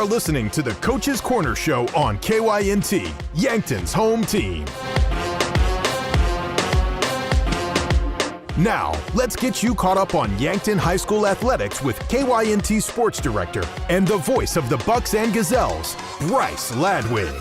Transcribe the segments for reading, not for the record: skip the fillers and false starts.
are listening to the Coach's Corner Show on KYNT, Yankton's home team. Now, let's get you caught up on Yankton High School athletics with KYNT Sports Director and the voice of the Bucks and Gazelles, Bryce Ladwig.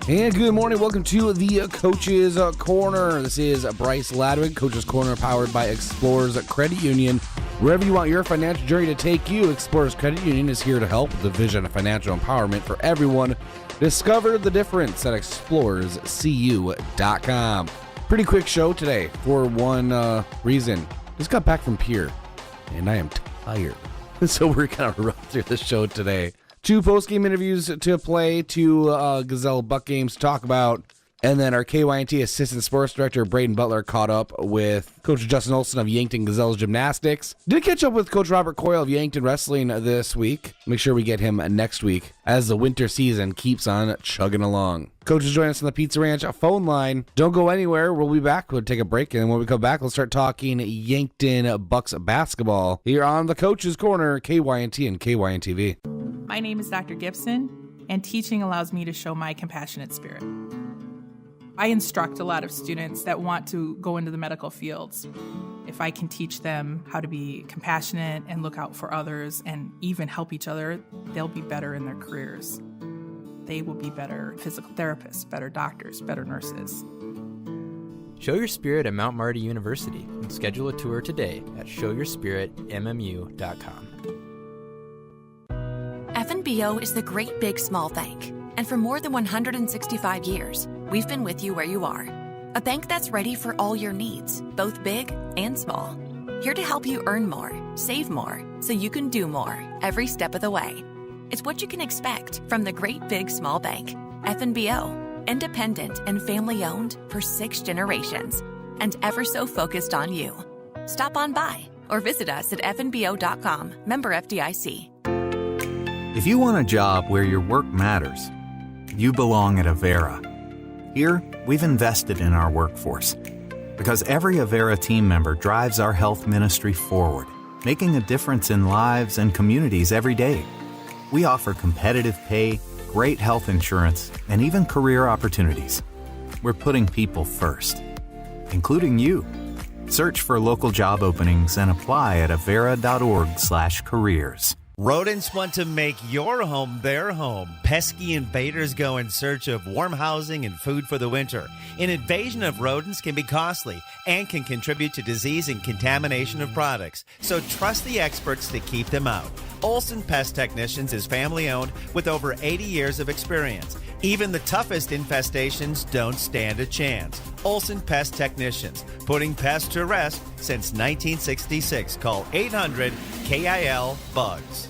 And good morning. Welcome to the Coach's Corner. This is Bryce Ladwig, Coach's Corner, powered by Explorers Credit Union. Wherever you want your financial journey to take you, Explorers Credit Union is here to help with the vision of financial empowerment for everyone. Discover the difference at explorerscu.com. Pretty quick show today for one reason. Just got back from Pier, and I am tired. So we're going to run through the show today. 2 post-game interviews to play, 2 Gazelle Buck games to talk about, and then our KYNT Assistant Sports Director, Braden Butler, caught up with Coach Justin Olson of Yankton Gazelles Gymnastics. Did catch up with Coach Robert Coyle of Yankton Wrestling this week. Make sure we get him next week as the winter season keeps on chugging along. Coach is joining us on the Pizza Ranch phone line. Don't go anywhere. We'll be back. We'll take a break, and when we come back, we'll start talking Yankton Bucks basketball here on the Coach's Corner, KYNT and KYNTV. My name is Dr. Gibson, and teaching allows me to show my compassionate spirit. I instruct a lot of students that want to go into the medical fields. If I can teach them how to be compassionate and look out for others and even help each other, they'll be better in their careers. They will be better physical therapists, better doctors, better nurses. Show your spirit at Mount Marty University and schedule a tour today at showyourspiritmmu.com. FNBO is the great big small bank, and for more than 165 years, we've been with you where you are. A bank that's ready for all your needs, both big and small. Here to help you earn more, save more, so you can do more every step of the way. It's what you can expect from the great big small bank. FNBO, independent and family owned for 6 generations, and ever so focused on you. Stop on by or visit us at fnbo.com, member FDIC. If you want a job where your work matters, you belong at Avera. Here, we've invested in our workforce because every Avera team member drives our health ministry forward, making a difference in lives and communities every day. We offer competitive pay, great health insurance, and even career opportunities. We're putting people first, including you. Search for local job openings and apply at avera.org/careers. Rodents want to make your home their home. Pesky invaders go in search of warm housing and food for the winter. An invasion of rodents can be costly and can contribute to disease and contamination of products. So trust the experts to keep them out. Olson Pest Technicians is family-owned with over 80 years of experience. Even the toughest infestations don't stand a chance. Olson Pest Technicians, putting pests to rest since 1966. Call 800-KIL-BUGS.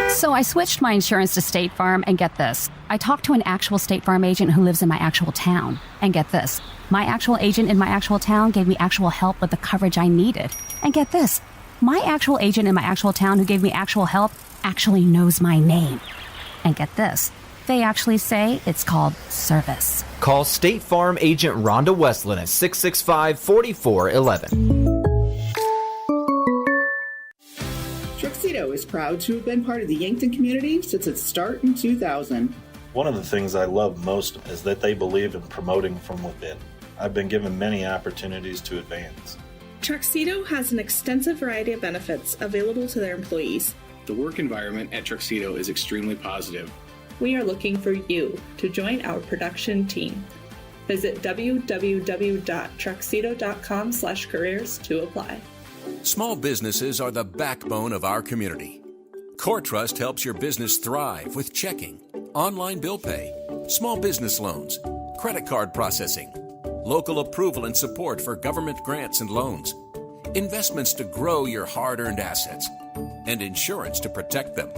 So I switched my insurance to State Farm, and get this. I talked to an actual State Farm agent who lives in my actual town. And get this. My actual agent in my actual town gave me actual help with the coverage I needed. And get this. My actual agent in my actual town who gave me actual help actually knows my name. And get this. They actually say it's called service. Call State Farm agent Rhonda Westland at 665-4411. Truxedo is proud to have been part of the Yankton community since its start in 2000. One of the things I love most is that they believe in promoting from within. I've been given many opportunities to advance. Truxedo has an extensive variety of benefits available to their employees. The work environment at Truxedo is extremely positive. We are looking for you to join our production team. Visit www.truxedo.com/careers to apply. Small businesses are the backbone of our community. CoreTrust helps your business thrive with checking, online bill pay, small business loans, credit card processing, local approval and support for government grants and loans, investments to grow your hard-earned assets, and insurance to protect them.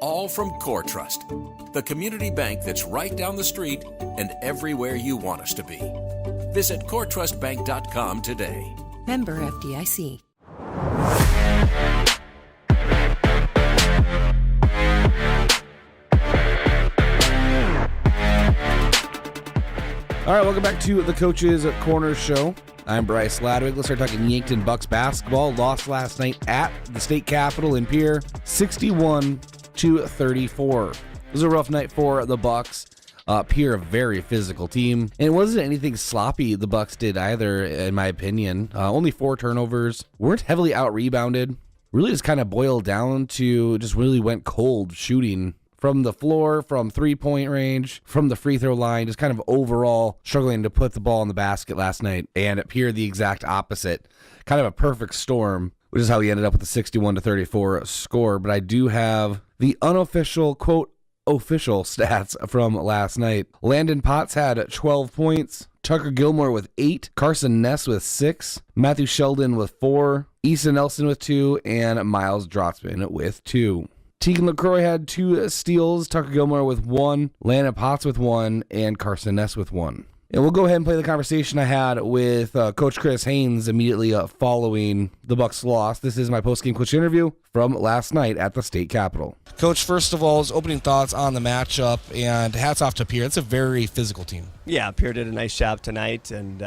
All from CoreTrust, the community bank that's right down the street and everywhere you want us to be. Visit CoreTrustBank.com today. Member FDIC. All right, welcome back to the Coaches Corner Show. I'm Bryce Ladwig. Let's start talking Yankton Bucks basketball. Lost last night at the state capitol in Pierre, 61-34. It was a rough night for the Bucks. Pierre, a very physical team. And it wasn't anything sloppy the Bucks did either, in my opinion. Only 4 turnovers. Weren't heavily out-rebounded. Really just kind of boiled down to just really went cold shooting from the floor, from three-point range, from the free throw line, just kind of overall struggling to put the ball in the basket last night. And it appeared the exact opposite. Kind of a perfect storm, which is how we ended up with the 61-34 score. But I do have the unofficial, quote, official stats from last night. Landon Potts had 12 points. Tucker Gilmore with 8. Carson Ness with 6. Matthew Sheldon with 4. Easton Nelson with 2. And Miles Drotzman with 2. Tegan LaCroix had 2 steals. Tucker Gilmore with 1. Landon Potts with 1. And Carson Ness with 1. And we'll go ahead and play the conversation I had with Coach Chris Haynes immediately following the Bucks' loss. This is my post-game coach interview from last night at the state capitol. Coach, first of all, his opening thoughts on the matchup, and hats off to Pierre. It's a very physical team. Yeah, Pierre did a nice job tonight, and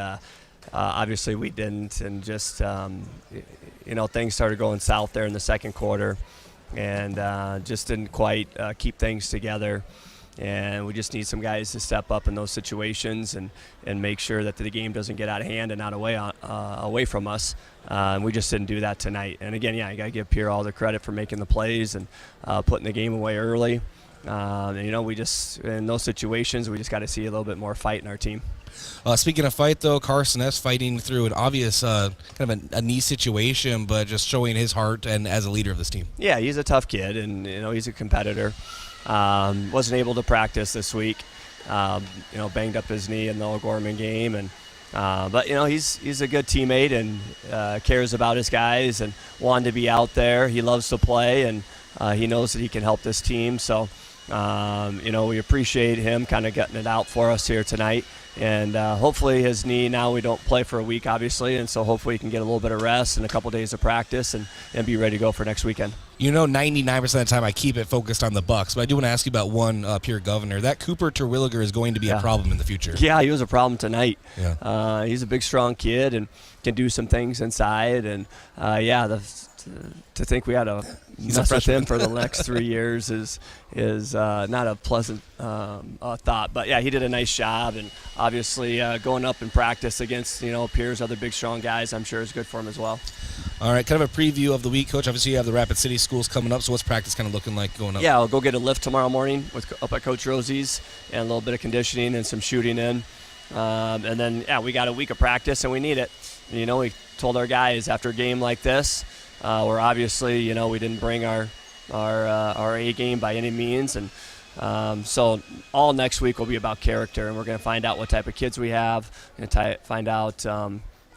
obviously we didn't. And just, things started going south there in the second quarter, and just didn't quite keep things together. And we just need some guys to step up in those situations and make sure that the game doesn't get out of hand and not away from us. We just didn't do that tonight. And again, you got to give Pierre all the credit for making the plays and putting the game away early. We just, in those situations, we just got to see a little bit more fight in our team. Speaking of fight, though, Carson S. fighting through an obvious kind of a knee situation, but just showing his heart and as a leader of this team. Yeah, he's a tough kid, and he's a competitor. Wasn't able to practice this week. Banged up his knee in the O'Gorman game, but he's a good teammate and cares about his guys and wanted to be out there. He loves to play, and he knows that he can help this team. So, we appreciate him kind of getting it out for us here tonight. And hopefully his knee, now we don't play for a week, obviously, and so hopefully he can get a little bit of rest and a couple days of practice and be ready to go for next weekend. 99% of the time I keep it focused on the Bucks, but I do want to ask you about one Pierre Governor. That Cooper Terwilliger is going to be a problem in the future. Yeah, he was a problem tonight. Yeah. He's a big, strong kid and can do some things inside. And, to think we had to mess with him for the next 3 years is not a pleasant thought. But, yeah, he did a nice job. And obviously going up in practice against, Pierre's other big, strong guys, I'm sure is good for him as well. All right, kind of a preview of the week, Coach. Obviously you have the Rapid City schools coming up, so what's practice kind of looking like going up? Yeah, I'll go get a lift tomorrow morning up at Coach Rosie's and a little bit of conditioning and some shooting in. And then, we got a week of practice, and we need it. We told our guys after a game like this, where obviously, we didn't bring our A game by any means. And so all next week will be about character, and we're going to find out what type of kids we have and find out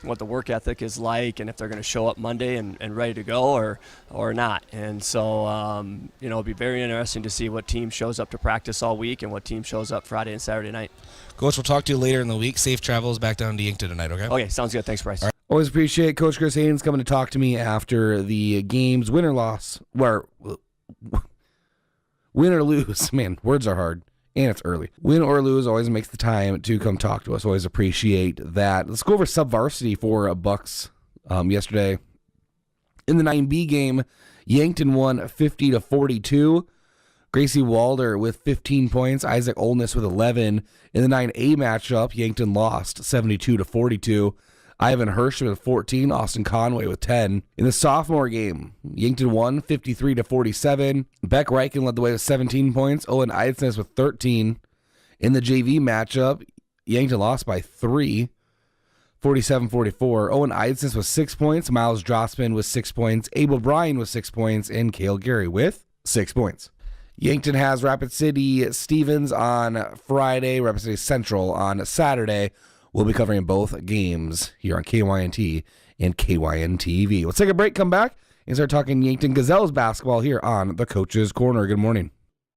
what the work ethic is like and if they're going to show up Monday and ready to go or not. And so, it'll be very interesting to see what team shows up to practice all week and what team shows up Friday and Saturday night. Coach, we'll talk to you later in the week. Safe travels back down to Yankton tonight, okay? Okay, sounds good. Thanks, Bryce. All right. Always appreciate Coach Chris Haynes coming to talk to me after the games, win or loss, win or lose. Man, words are hard, and it's early. Win or lose, always makes the time to come talk to us. Always appreciate that. Let's go over sub-varsity for Bucks yesterday. In the 9B game, Yankton won 50-42. Gracie Walder with 15 points, Isaac Olness with 11. In the 9A matchup, Yankton lost 72-42. Ivan Hirsch with 14, Austin Conway with 10. In the sophomore game, Yankton won 53-47. Beck Reichen led the way with 17 points, Owen Eidsness with 13. In the JV matchup, Yankton lost by 3, 47-44. Owen Eidsness with 6 points, Miles Drossman with 6 points, Abel Bryan with 6 points, and Cale Gary with 6 points. Yankton has Rapid City Stevens on Friday, Rapid City Central on Saturday. We'll be covering both games here on KYNT and KYNTV. Let's take a break, come back, and start talking Yankton Gazelles basketball here on the Coach's Corner. Good morning.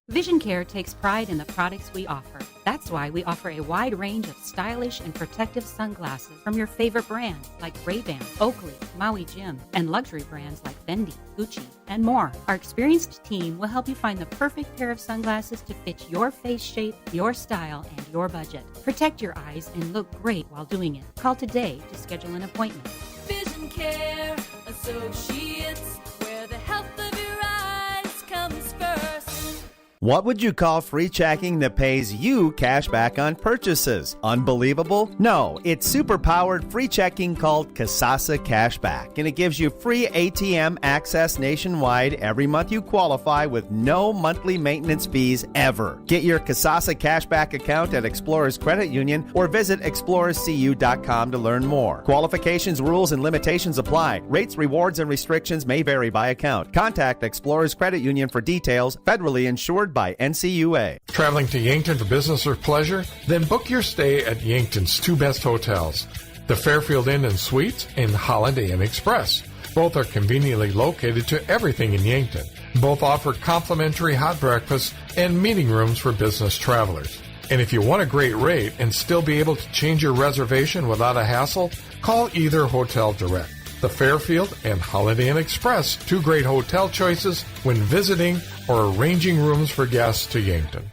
Vision Care takes pride in the products we offer. That's why we offer a wide range of stylish and protective sunglasses from your favorite brands like Ray-Ban, Oakley, Maui Jim, and luxury brands like Fendi, Gucci, and more. Our experienced team will help you find the perfect pair of sunglasses to fit your face shape, your style, and your budget. Protect your eyes and look great while doing it. Call today to schedule an appointment. Vision Care Associates, where the health of your eyes comes first. What would you call free checking that pays you cash back on purchases? Unbelievable? No, it's super-powered free checking called Kasasa Cashback, and it gives you free ATM access nationwide every month you qualify with no monthly maintenance fees ever. Get your Kasasa Cashback account at Explorers Credit Union or visit explorerscu.com to learn more. Qualifications, rules, and limitations apply. Rates, rewards, and restrictions may vary by account. Contact Explorers Credit Union for details. Federally insured by NCUA. Traveling to Yankton for business or pleasure? Then book your stay at Yankton's two best hotels, the Fairfield Inn and Suites and Holiday Inn Express. Both are conveniently located to everything in Yankton. Both offer complimentary hot breakfasts and meeting rooms for business travelers. And if you want a great rate and still be able to change your reservation without a hassle, call either hotel direct. The Fairfield and Holiday Inn Express, two great hotel choices when visiting or arranging rooms for guests to Yankton.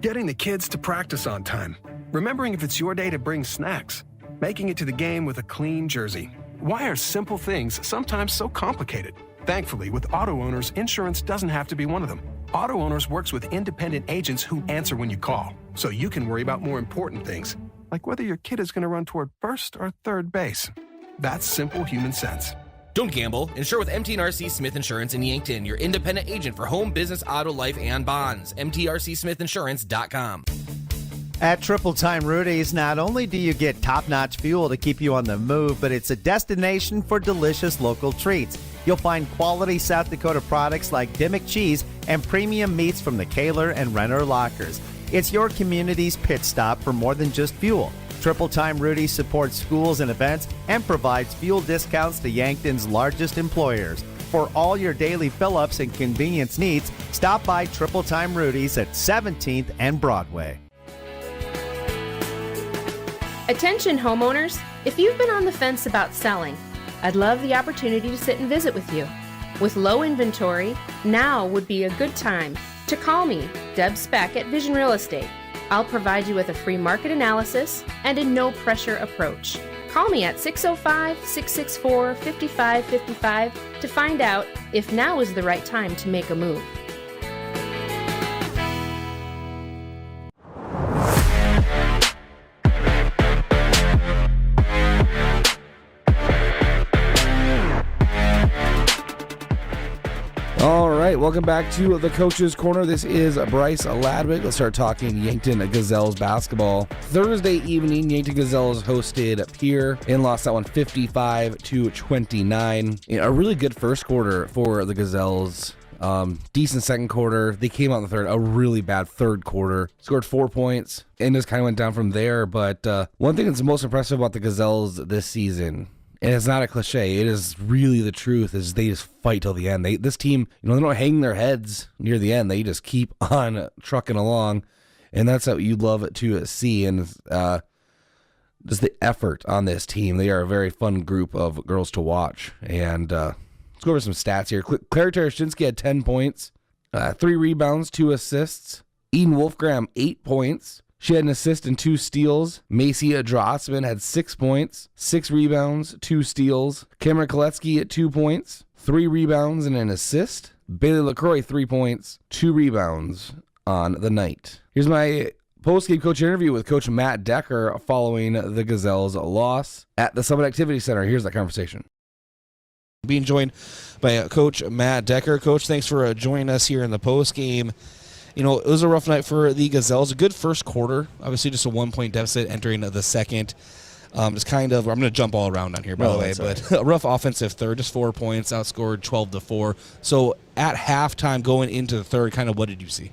Getting the kids to practice on time. Remembering if it's your day to bring snacks. Making it to the game with a clean jersey. Why are simple things sometimes so complicated? Thankfully, with Auto Owners, insurance doesn't have to be one of them. Auto Owners works with independent agents who answer when you call, so you can worry about more important things, like whether your kid is going to run toward first or third base. That's simple human sense. Don't gamble. Insure with MT&RC Smith Insurance in Yankton, your independent agent for home, business, auto, life, and bonds. MTRCSmithInsurance.com. At Triple Time Rudy's, not only do you get top-notch fuel to keep you on the move, but it's a destination for delicious local treats. You'll find quality South Dakota products like Dimmock cheese and premium meats from the Kaler and Renner lockers. It's your community's pit stop for more than just fuel. Triple Time Rudy's supports schools and events and provides fuel discounts to Yankton's largest employers. For all your daily fill-ups and convenience needs, stop by Triple Time Rudy's at 17th and Broadway. Attention homeowners, if you've been on the fence about selling, I'd love the opportunity to sit and visit with you. With low inventory, now would be a good time to call me, Deb Speck at Vision Real Estate. I'll provide you with a free market analysis and a no-pressure approach. Call me at 605-664-5555 to find out if now is the right time to make a move. All right, welcome back to the Coach's Corner. This is Bryce Ladwig. Let's start talking Yankton Gazelles basketball. Thursday evening, Yankton Gazelles hosted Pierre and lost that one 55-29. A really good first quarter for the Gazelles. Decent second quarter. They came out in the third. A really bad third quarter. Scored 4 points and just kind of went down from there. But one thing that's most impressive about the Gazelles this season, and it's not a cliche, it is really the truth, is they just fight till the end. This team, they don't hang their heads near the end. They just keep on trucking along, and that's what you'd love to see. And just the effort on this team. They are a very fun group of girls to watch. And let's go over some stats here. Claire Tereshinsky had 10 points, 3 rebounds, 2 assists. Eden Wolfgram, 8 points. She had an assist and 2 steals. Macy Drossman had 6 points, 6 rebounds, 2 steals. Cameron Koletsky at 2 points, 3 rebounds and an assist. Bailey LaCroix, 3 points, 2 rebounds on the night. Here's my post-game coach interview with Coach Matt Decker following the Gazelles' loss at the Summit Activity Center. Here's that conversation. Being joined by Coach Matt Decker. Coach, thanks for joining us here in the post-game. It was a rough night for the Gazelles. A good first quarter. Obviously, just a 1-point deficit entering the second. It's kind of, I'm going to jump all around on here, by the way, but a rough offensive third, just 4 points, outscored 12-4. So at halftime going into the third, kind of what did you see?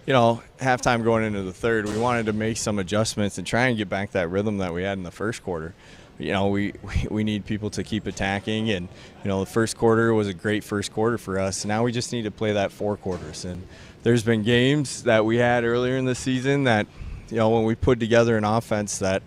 Halftime going into the third, we wanted to make some adjustments and try and get back that rhythm that we had in the first quarter. We need people to keep attacking, and the first quarter was a great first quarter for us. Now we just need to play that 4 quarters, and there's been games that we had earlier in the season that, when we put together an offense that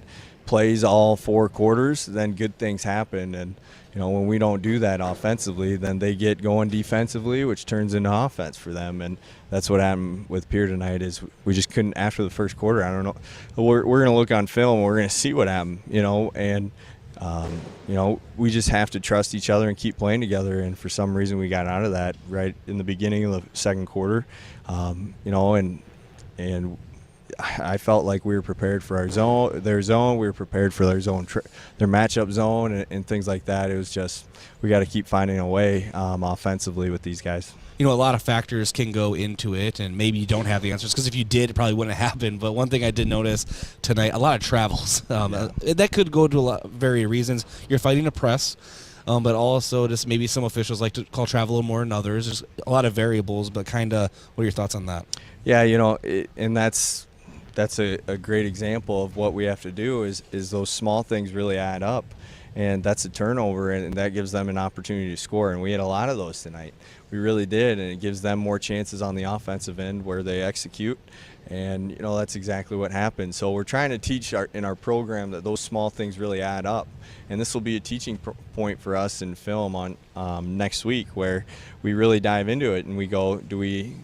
plays all 4 quarters, then good things happen. And, when we don't do that offensively, then they get going defensively, which turns into offense for them. And that's what happened with Pierre tonight is we just couldn't, after the first quarter, I don't know. We're going to look on film and we're going to see what happened, and we just have to trust each other and keep playing together. And for some reason, we got out of that right in the beginning of the second quarter, and I felt like we were prepared for their zone. We were prepared for their zone, their matchup zone, and things like that. It was just we got to keep finding a way offensively with these guys. A lot of factors can go into it, and maybe you don't have the answers because if you did, it probably wouldn't have happened. But one thing I did notice tonight, a lot of travels. That could go to a lot of various reasons. You're fighting a press, but also just maybe some officials like to call travel a little more than others. There's a lot of variables, but kind of what are your thoughts on that? Yeah, and that's a great example of what we have to do is those small things really add up. And that's a turnover, and that gives them an opportunity to score. And we had a lot of those tonight. We really did, and it gives them more chances on the offensive end where they execute. And, that's exactly what happened. So we're trying to teach in our program that those small things really add up. And this will be a teaching point for us in film on next week where we really dive into it and we go, do we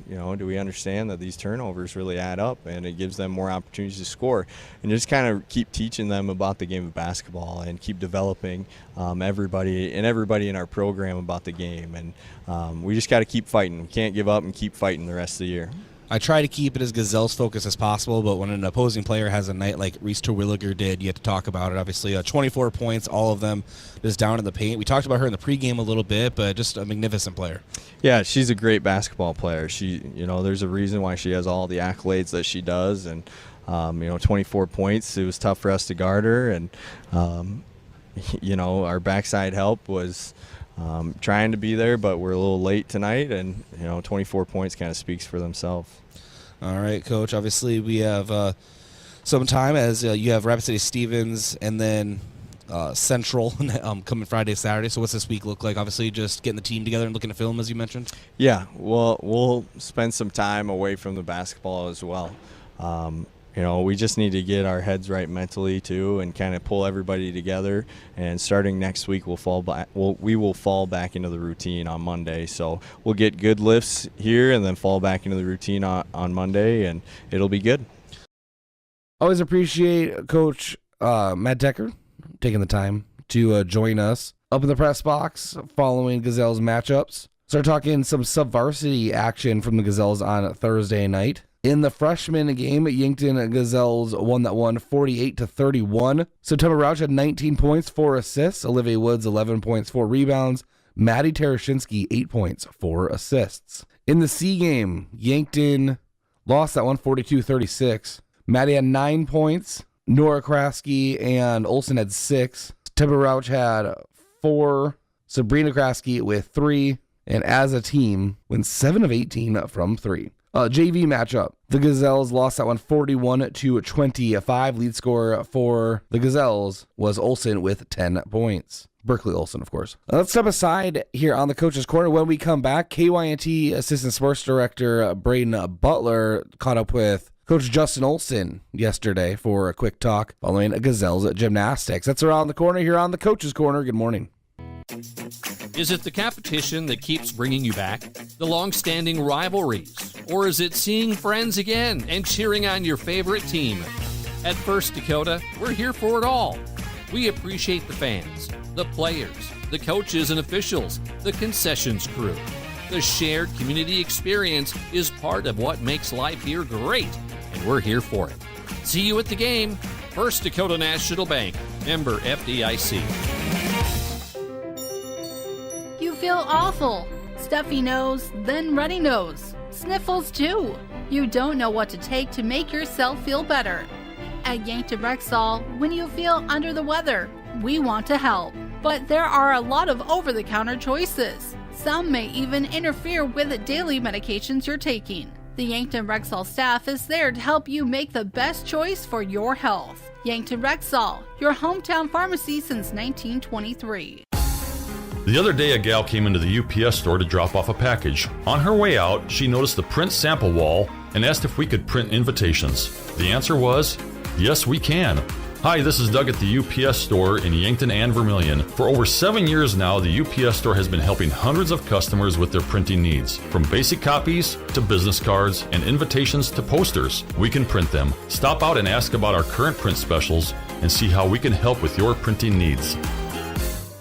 understand that these turnovers really add up, and it gives them more opportunities to score. And just kind of keep teaching them about the game of basketball and keep developing everybody in our program about the game. And we just got to keep fighting. We can't give up and keep fighting the rest of the year. I try to keep it as Gazelles focused as possible, but when an opposing player has a night like Reese Terwilliger did, you have to talk about it. Obviously, 24 points, all of them just down in the paint. We talked about her in the pregame a little bit, but just a magnificent player. Yeah, she's a great basketball player. She, there's a reason why she has all the accolades that she does, and 24 points. It was tough for us to guard her, and our backside help was trying to be there, but we're a little late tonight, and 24 points kind of speaks for themselves. All right, Coach. Obviously, we have some time as you have Rapid City Stevens and then Central coming Friday, Saturday. So what's this week look like? Obviously, just getting the team together and looking at film, as you mentioned. Yeah, we'll spend some time away from the basketball as well. We just need to get our heads right mentally too, and kind of pull everybody together. And starting next week, we will fall back into the routine on Monday. So we'll get good lifts here, and then fall back into the routine on Monday, and it'll be good. Always appreciate Coach Matt Decker taking the time to join us up in the press box following Gazelles matchups. Start talking some sub-varsity action from the Gazelles on Thursday night. In the freshman game, Yankton Gazelles won that one 48-31. September Rauch had 19 points, 4 assists. Olivia Woods, 11 points, 4 rebounds. Maddie Tereshinsky, 8 points, 4 assists. In the C game, Yankton lost that one 42-36. Maddie had 9 points. Nora Kraske and Olsen had 6. September Rauch had 4. Sabrina Kraske with 3. And as a team, went 7 of 18 from 3. JV matchup. The Gazelles lost that one 41-25. Lead scorer for the Gazelles was Olsen with 10 points. Berkeley Olsen, of course. Let's step aside here on the Coach's Corner. When we come back, KYNT Assistant Sports Director Braden Butler caught up with Coach Justin Olsen yesterday for a quick talk following Gazelles Gymnastics. That's around the corner here on the Coach's Corner. Good morning. Is it the competition that keeps bringing you back? The long-standing rivalries? Or is it seeing friends again and cheering on your favorite team? At First Dakota, we're here for it all. We appreciate the fans, the players, the coaches and officials, the concessions crew. The shared community experience is part of what makes life here great, and we're here for it. See you at the game. First Dakota National Bank, member FDIC. You feel awful. Stuffy nose, then runny nose. Sniffles too. You don't know what to take to make yourself feel better. At Yankton Rexall, when you feel under the weather, we want to help. But there are a lot of over-the-counter choices. Some may even interfere with the daily medications you're taking. The Yankton Rexall staff is there to help you make the best choice for your health. Yankton Rexall, your hometown pharmacy since 1923. The other day, a gal came into the UPS store to drop off a package. On her way out, she noticed the print sample wall and asked if we could print invitations. The answer was, yes, we can. Hi, this is Doug at the UPS store in Yankton and Vermilion. For over 7 years now, the UPS store has been helping hundreds of customers with their printing needs. From basic copies to business cards and invitations to posters, we can print them. Stop out and ask about our current print specials and see how we can help with your printing needs.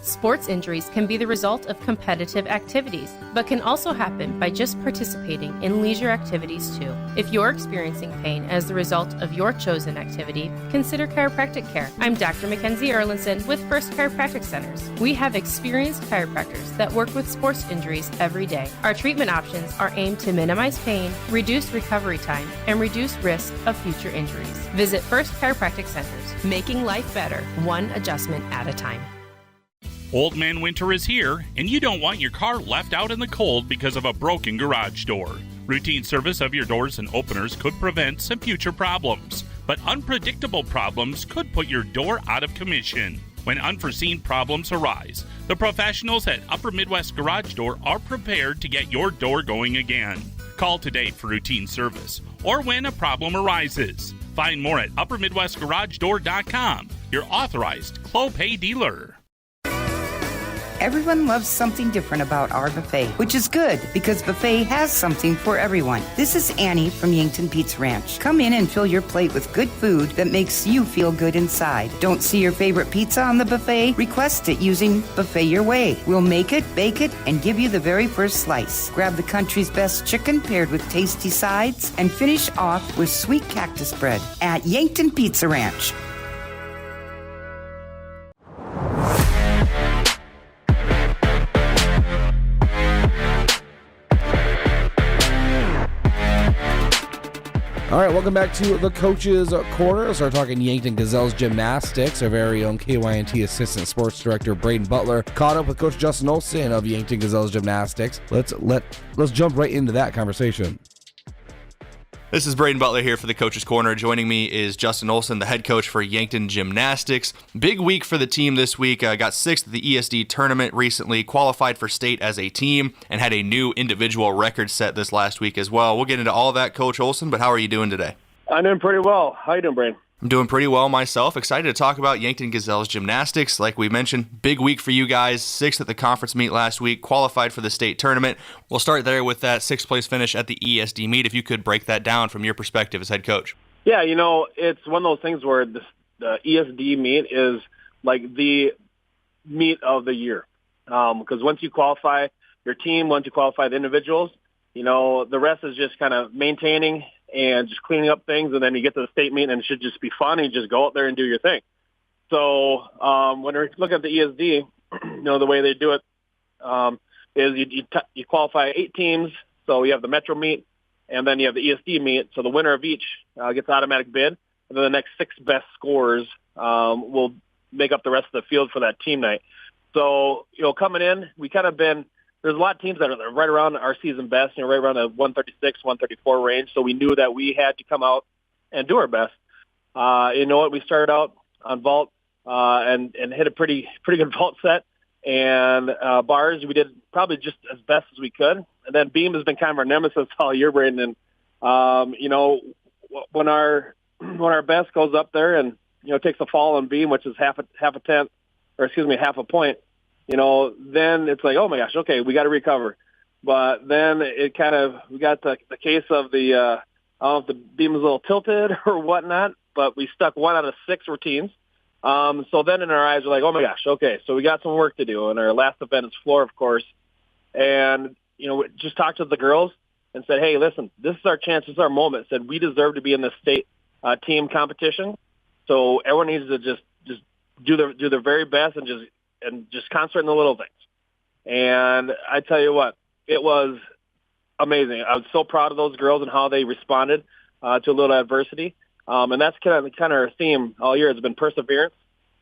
Sports injuries can be the result of competitive activities, but can also happen by just participating in leisure activities too. If you're experiencing pain as the result of your chosen activity, consider chiropractic care. I'm Dr. Mackenzie Erlinson with First Chiropractic Centers. We have experienced chiropractors that work with sports injuries every day. Our treatment options are aimed to minimize pain, reduce recovery time, and reduce risk of future injuries. Visit First Chiropractic Centers, making life better, one adjustment at a time. Old Man Winter is here, and you don't want your car left out in the cold because of a broken garage door. Routine service of your doors and openers could prevent some future problems, but unpredictable problems could put your door out of commission. When unforeseen problems arise, the professionals at Upper Midwest Garage Door are prepared to get your door going again. Call today for routine service or when a problem arises. Find more at uppermidwestgaragedoor.com, your authorized Clopay dealer. Everyone loves something different about our buffet, which is good because buffet has something for everyone. This is Annie from Yankton Pizza Ranch. Come in and fill your plate with good food that makes you feel good inside. Don't see your favorite pizza on the buffet? Request it using Buffet Your Way. We'll make it, bake it, and give you the very first slice. Grab the country's best chicken paired with tasty sides and finish off with sweet cactus bread at Yankton Pizza Ranch. All right, welcome back to the Coaches Corner. Let's start talking Yankton Gazelles Gymnastics. Our very own KYNT Assistant Sports Director Braden Butler caught up with Coach Justin Olson of Yankton Gazelles Gymnastics. Let's jump right into that conversation. This is Braden Butler here for the Coaches Corner. Joining me is Justin Olson, the head coach for Yankton Gymnastics. Big week for the team this week. Got sixth at the ESD tournament recently, qualified for state as a team, and had a new individual record set this last week as well. We'll get into all that, Coach Olson, but how are you doing today? I'm doing pretty well. How you doing, Braden? I'm doing pretty well myself. Excited to talk about Yankton Gazelles Gymnastics. Like we mentioned, big week for you guys. Sixth at the conference meet last week, qualified for the state tournament. We'll start there with that sixth place finish at the ESD meet. If you could break that down from your perspective as head coach. Yeah, it's one of those things where the ESD meet is like the meet of the year. Because once you qualify your team, once you qualify the individuals, the rest is just kind of maintaining and just cleaning up things, and then you get to the state meet, and it should just be fun, and you just go out there and do your thing. So when we look at the ESD, the way they do it is you qualify 8 teams, so you have the Metro meet, and then you have the ESD meet, so the winner of each gets automatic bid, and then the next 6 best scorers will make up the rest of the field for that team night. So, coming in, we kind of there's a lot of teams that are right around our season best, right around the 136, 134 range. So we knew that we had to come out and do our best. We started out on vault and hit a pretty good vault set. And bars, we did probably just as best as we could. And then beam has been kind of our nemesis all year, Braden. And when our best goes up there and takes a fall on beam, which is half a point. Then it's like, oh my gosh, okay, we got to recover. But then we got the case of I don't know if the beam was a little tilted or whatnot, but we stuck 1 out of 6 routines. So then in our eyes, we're like, oh my gosh, okay, so we got some work to do. And our last event is floor, of course. And, we just talked to the girls and said, hey, listen, this is our chance, this is our moment. Said we deserve to be in the state team competition. So everyone needs to just do their very best and just concentrate on the little things. And I tell you what, it was amazing. I was so proud of those girls and how they responded to a little adversity. And that's kind of our theme all year has been perseverance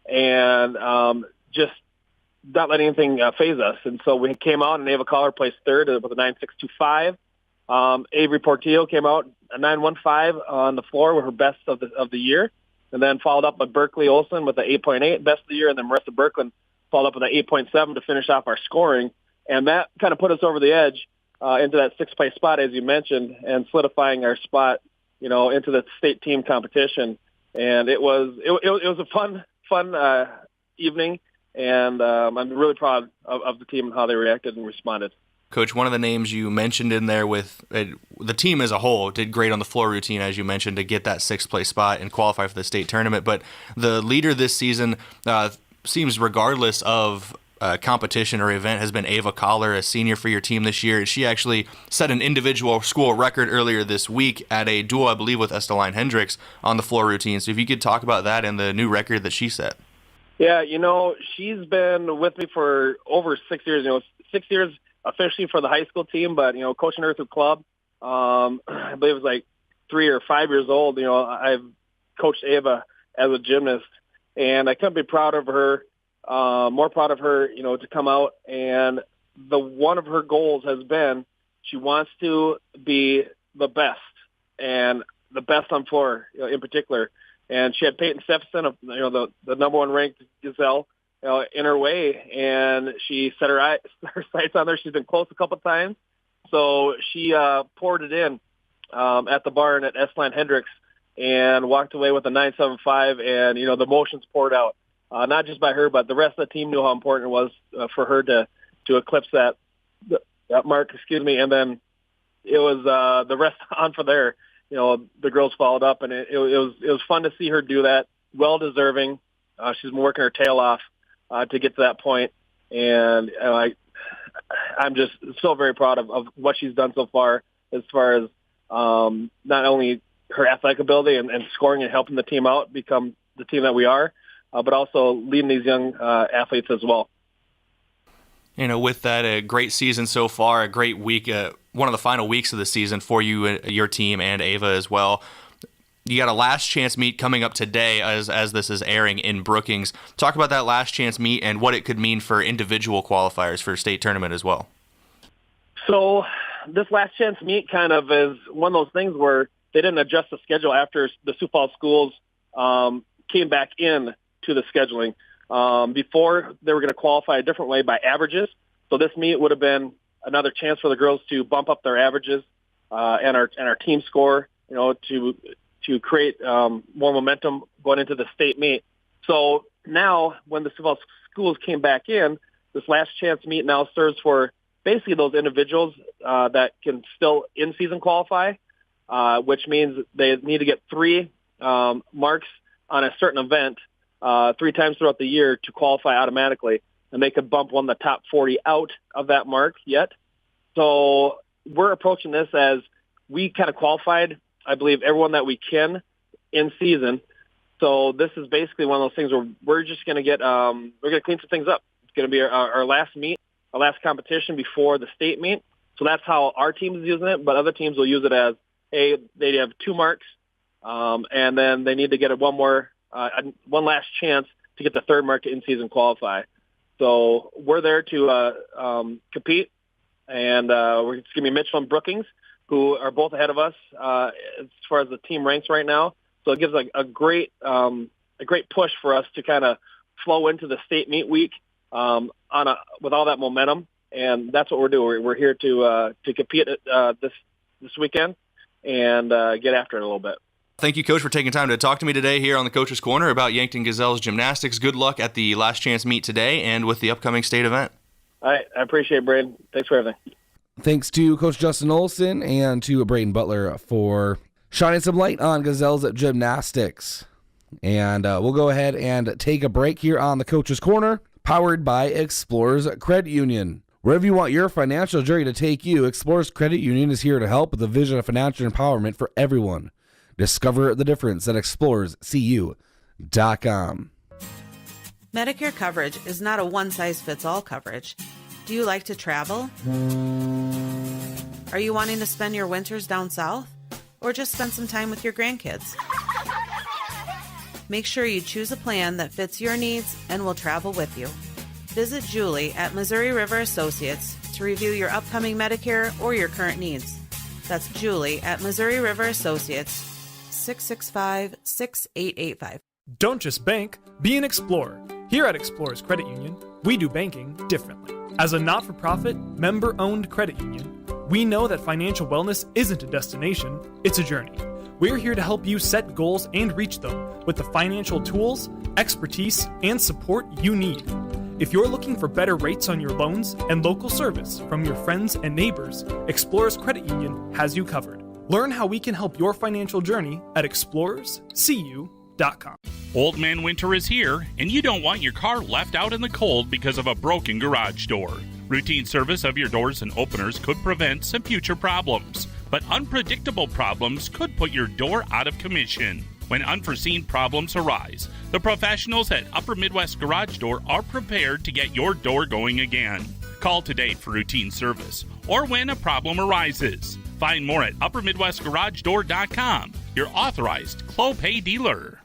and just not letting anything phase us. And so we came out, and Ava Collar placed third with a 9.625. Avery Portillo came out a 9.15 on the floor with her best of the year, and then followed up by Berkeley Olson with the 8.8 best of the year, and then Marissa Berkland followed up with an 8.7 to finish off our scoring. And that kind of put us over the edge into that sixth-place spot, as you mentioned, and solidifying our spot, into the state team competition. And it was a fun evening, and I'm really proud of the team and how they reacted and responded. Coach, one of the names you mentioned in there with the team as a whole did great on the floor routine, as you mentioned, to get that sixth-place spot and qualify for the state tournament. But the leader this season seems, regardless of competition or event, has been Ava Collar, a senior for your team this year. She actually set an individual school record earlier this week at a duel, I believe, with Esteline Hendricks on the floor routine. So if you could talk about that and the new record that she set. Yeah, she's been with me for over 6 years. 6 years officially for the high school team, but, coaching her through club, I believe it was like 3 or 5 years old. I've coached Ava as a gymnast, and I couldn't be proud of her, more proud of her, to come out. And one of her goals has been she wants to be the best, and the best on floor, in particular. And she had Peyton Stephenson, the number one ranked Gazelle, in her way, and she set her sights on there. She's been close a couple of times, so she poured it in at the barn at Esteline Hendricks and walked away with a 9.75, and the emotions poured out, not just by her, but the rest of the team knew how important it was for her to eclipse that mark. And then it was the rest on for there. The girls followed up, and it was fun to see her do that. Well deserving. She's been working her tail off to get to that point, and I'm just so very proud of what she's done so far as not only her athletic ability and scoring and helping the team out become the team that we are, but also leading these young athletes as well. With that, a great season so far, a great week, one of the final weeks of the season for you, your team, and Ava as well. You got a last chance meet coming up today as this is airing in Brookings. Talk about that last chance meet and what it could mean for individual qualifiers for state tournament as well. So this last chance meet kind of is one of those things where they didn't adjust the schedule after the Sioux Falls schools came back in to the scheduling. Before, they were going to qualify a different way by averages. So this meet would have been another chance for the girls to bump up their averages and our team score, to create more momentum going into the state meet. So now when the Sioux Falls schools came back in, this last chance meet now serves for basically those individuals that can still in-season qualify, which means they need to get 3 marks on a certain event 3 times throughout the year to qualify automatically, and they could bump one of the top 40 out of that mark yet. So we're approaching this as we kind of qualified, I believe, everyone that we can in season. So this is basically one of those things where we're just going to we're going to clean some things up. It's going to be our last meet, our last competition before the state meet. So that's how our team is using it, but other teams will use it as, hey, they have 2 marks, and then they need to get one last chance to get the 3rd mark to in-season qualify. So we're there to compete, and it's going to be Mitchell and Brookings, who are both ahead of us as far as the team ranks right now. So it gives a great push for us to kind of flow into the state meet week with all that momentum, and that's what we're doing. We're here to compete this weekend and get after it a little bit. Thank you, Coach, for taking time to talk to me today here on the Coach's Corner about Yankton Gazelles Gymnastics. Good luck at the last chance meet today and with the upcoming state event. All right. I appreciate it, Braden. Thanks for everything. Thanks to Coach Justin Olson and to Braden Butler for shining some light on Gazelles Gymnastics. And we'll go ahead and take a break here on the Coach's Corner, powered by Explorers Credit Union. Wherever you want your financial journey to take you, Explorers Credit Union is here to help with the vision of financial empowerment for everyone. Discover the difference at explorerscu.com. Medicare coverage is not a one-size-fits-all coverage. Do you like to travel? Are you wanting to spend your winters down south? Or just spend some time with your grandkids? Make sure you choose a plan that fits your needs and will travel with you. Visit Julie at Missouri River Associates to review your upcoming Medicare or your current needs. That's Julie at Missouri River Associates, 665-6885. Don't just bank, be an explorer. Here at Explorers Credit Union, We do banking differently. As a not-for-profit, member-owned credit union, we know that financial wellness isn't a destination, it's a journey. We're here to help you set goals and reach them with the financial tools, expertise, and support you need. If you're looking for better rates on your loans and local service from your friends and neighbors, Explorers Credit Union has you covered. Learn how we can help your financial journey at explorerscu.com. Old Man Winter is here, and you don't want your car left out in the cold because of a broken garage door. Routine service of your doors and openers could prevent some future problems, but unpredictable problems could put your door out of commission. When unforeseen problems arise, the professionals at Upper Midwest Garage Door are prepared to get your door going again. Call today for routine service or when a problem arises. Find more at uppermidwestgaragedoor.com, your authorized Clopay dealer.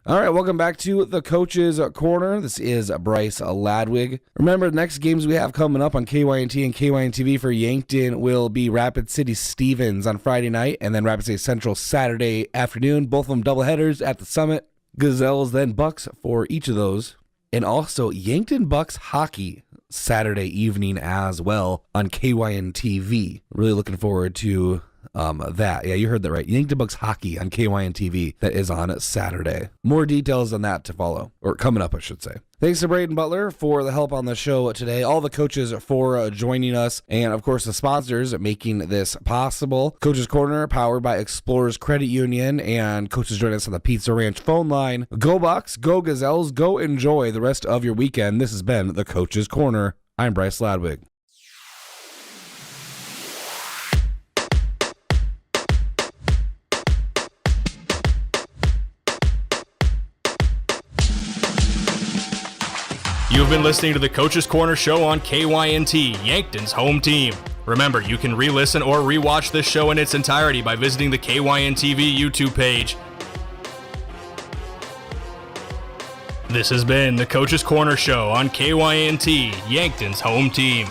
All right, welcome back to the Coach's Corner. This is Bryce Ladwig. Remember, the next games we have coming up on KYNT and KYNTV for Yankton will be Rapid City Stevens on Friday night and then Rapid City Central Saturday afternoon. Both of them doubleheaders at the Summit. Gazelles, then Bucks for each of those. And also Yankton Bucks hockey Saturday evening as well on KYNTV. Really looking forward to that. Yeah, you heard that right. Yankton Bucks hockey on KYNTV. That is on Saturday. More details on that to follow, or coming up, I should say. Thanks to Braden Butler for the help on the show today, all the coaches for joining us, and of course the sponsors making this possible. Coach's Corner powered by Explorers Credit Union, and coaches join us on the Pizza Ranch phone line. Go Bucks, go Gazelles, go enjoy the rest of your weekend. This has been the Coach's Corner. I'm Bryce Ladwig. You've been listening to the Coach's Corner show on KYNT, Yankton's home team. Remember, you can re-listen or re-watch this show in its entirety by visiting the KYNTV YouTube page. This has been the Coach's Corner show on KYNT, Yankton's home team.